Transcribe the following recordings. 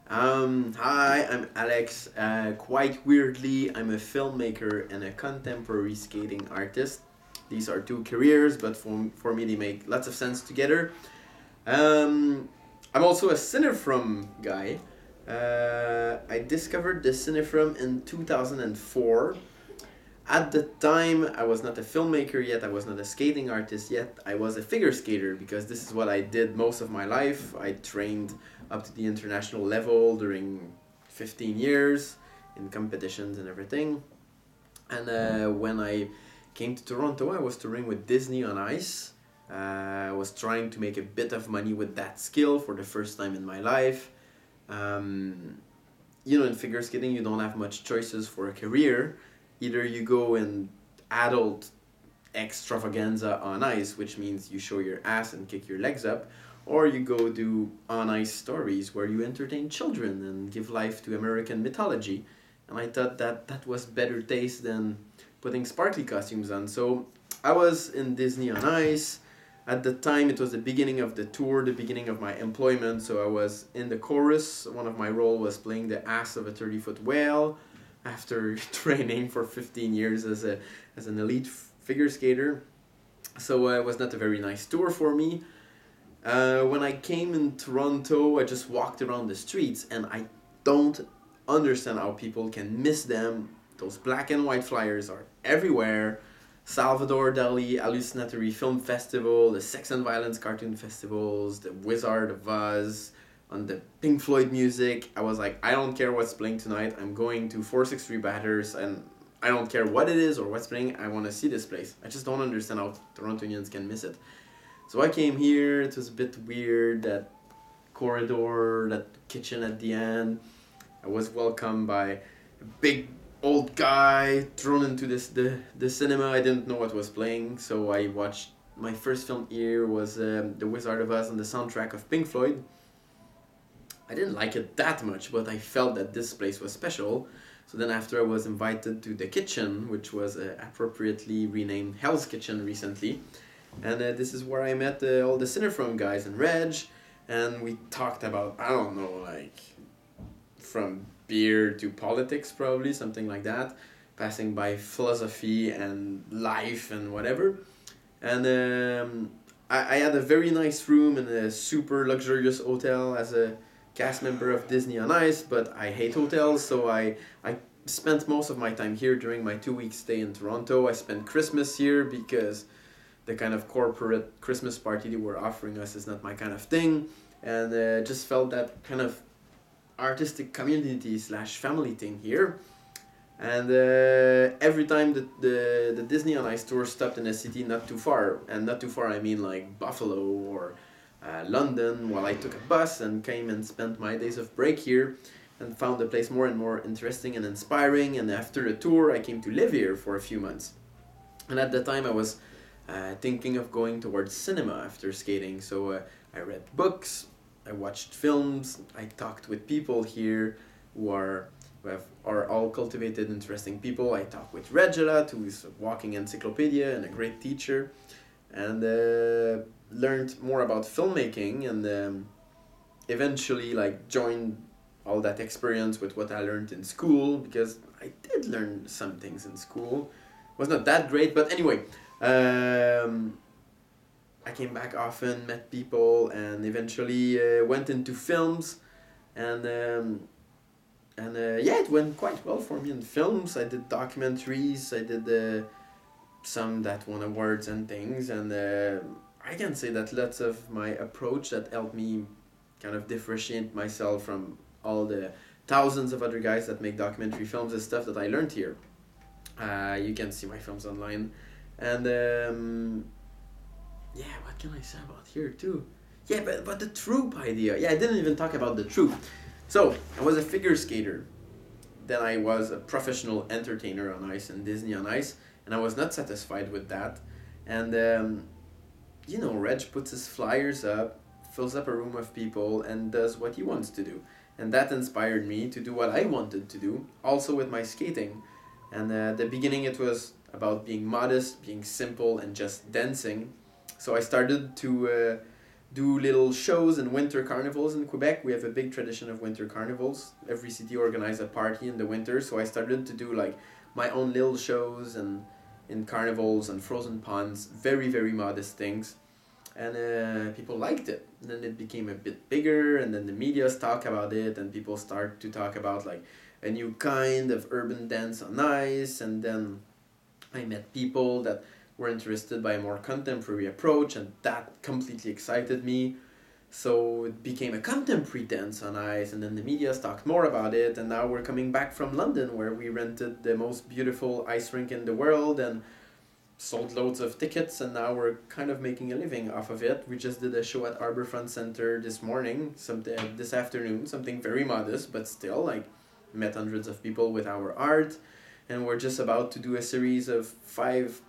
Hi, I'm Alex. Quite weirdly, I'm a filmmaker and a contemporary skating artist. These are two careers, but for me, they make lots of sense together. Um, I'm also a Cineforum guy. I discovered the Cineforum in 2004. At the time, I was not a filmmaker yet, I was not a skating artist yet, I was a figure skater because this is what I did most of my life. I trained up to the international level during 15 years in competitions and everything. And when I came to Toronto, I was touring with Disney on Ice. I was trying to make a bit of money with that skill for the first time in my life. Um, in figure skating, you don't have much choices for a career. Either you go in adult extravaganza on ice, which means you show your ass and kick your legs up, or you go do on ice stories where you entertain children and give life to American mythology. And I thought that that was better taste than putting sparkly costumes on. So I was in Disney on Ice. At the time, it was the beginning of the tour, the beginning of my employment. So I was in the chorus. One of my role was playing the ass of a 30-foot whale after training for 15 years as an elite figure skater. So it was not a very nice tour for me. When I came in Toronto, I just walked around the streets and I don't understand how people can miss them. Those black and white flyers are everywhere. Salvador Dali Hallucinatory Film Festival, the Sex and Violence Cartoon Festivals, the Wizard of Oz, on the Pink Floyd music. I was like, I don't care what's playing tonight. I'm going to 463 Batters and I don't care what it is or what's playing. I want to see this place. I just don't understand how Torontonians can miss it. So I came here. It was a bit weird, that corridor, that kitchen at the end. I was welcomed by a big old guy thrown into the cinema. I didn't know what was playing, so I watched. My first film here was The Wizard of Oz on the soundtrack of Pink Floyd. I didn't like it that much, but I felt that this place was special. So then after I was invited to the kitchen, which was appropriately renamed Hell's Kitchen recently. And this is where I met all the Cineforum guys and Reg. And we talked about, I don't know, like from beer to politics probably, something like that. Passing by philosophy and life and whatever. And I had a very nice room in a super luxurious hotel as a cast member of Disney on Ice, but I hate hotels, so I spent most of my time here during my 2 week stay in Toronto. I spent Christmas here because the kind of corporate Christmas party they were offering us is not my kind of thing, and just felt that kind of artistic community slash family thing here. And every time the Disney on Ice tour stopped in a city not too far, and not too far I mean like Buffalo or London, while I took a bus and came and spent my days of break here and found the place more and more interesting and inspiring. And after the tour, I came to live here for a few months. And at the time, I was thinking of going towards cinema after skating. So I read books, I watched films, I talked with people here who are all cultivated, interesting people. I talked with Regula, who is a walking encyclopedia and a great teacher, and learned more about filmmaking, and eventually like joined all that experience with what I learned in school, because I did learn some things in school. It was not that great, but anyway, I came back often, met people, and eventually went into films, and yeah, it went quite well for me in films. I did documentaries, I did some that won awards and things, and I can say that lots of my approach that helped me kind of differentiate myself from all the thousands of other guys that make documentary films is stuff that I learned here. You can see my films online, and yeah, what can I say about here too? Yeah, but the troop idea. Yeah, I didn't even talk about the troop. So I was a figure skater. Then I was a professional entertainer on ice and Disney on Ice, and I was not satisfied with that. And Reg puts his flyers up, fills up a room of people, and does what he wants to do. And that inspired me to do what I wanted to do, also with my skating. And at the beginning, it was about being modest, being simple, and just dancing. So I started to do little shows and winter carnivals in Quebec. We have a big tradition of winter carnivals. Every city organizes a party in the winter, so I started to do like my own little shows and in carnivals and frozen ponds, very, very modest things. And people liked it. And then it became a bit bigger, and then the media's talk about it, and people start to talk about like a new kind of urban dance on ice. And then I met people that were interested by a more contemporary approach, and that completely excited me. So it became a contemporary dance on ice, and then the media talked more about it, and now we're coming back from London, where we rented the most beautiful ice rink in the world and sold loads of tickets, and now we're kind of making a living off of it. We just did a show at Arborfront Center this morning, this afternoon, something very modest, but still, like, met hundreds of people with our art, and we're just about to do a series of 5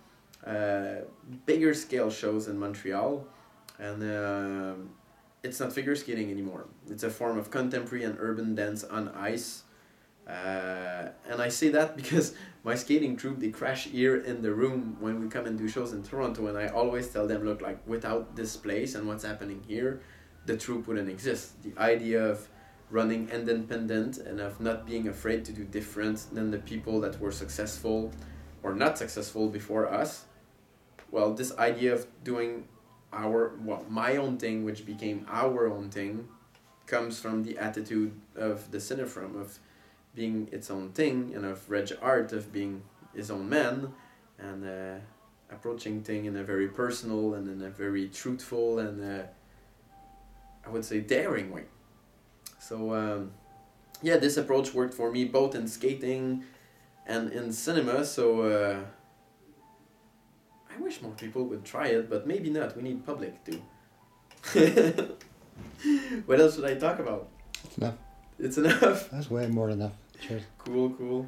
bigger scale shows in Montreal, and it's not figure skating anymore. It's a form of contemporary and urban dance on ice. And I say that because my skating troupe, they crash here in the room when we come and do shows in Toronto, and I always tell them, look, like, without this place and what's happening here, the troupe wouldn't exist. The idea of running independent and of not being afraid to do different than the people that were successful or not successful before us. Well, this idea of doing my own thing, which became our own thing, comes from the attitude of the Cineforum, of being its own thing, and of Reg Art, of being his own man, and approaching thing in a very personal and in a very truthful and I would say daring way. So yeah, this approach worked for me both in skating and in cinema, so I wish more people would try it, but maybe not. We need public too. What else should I talk about? It's enough. It's enough? That's way more than enough. Cheers. Cool.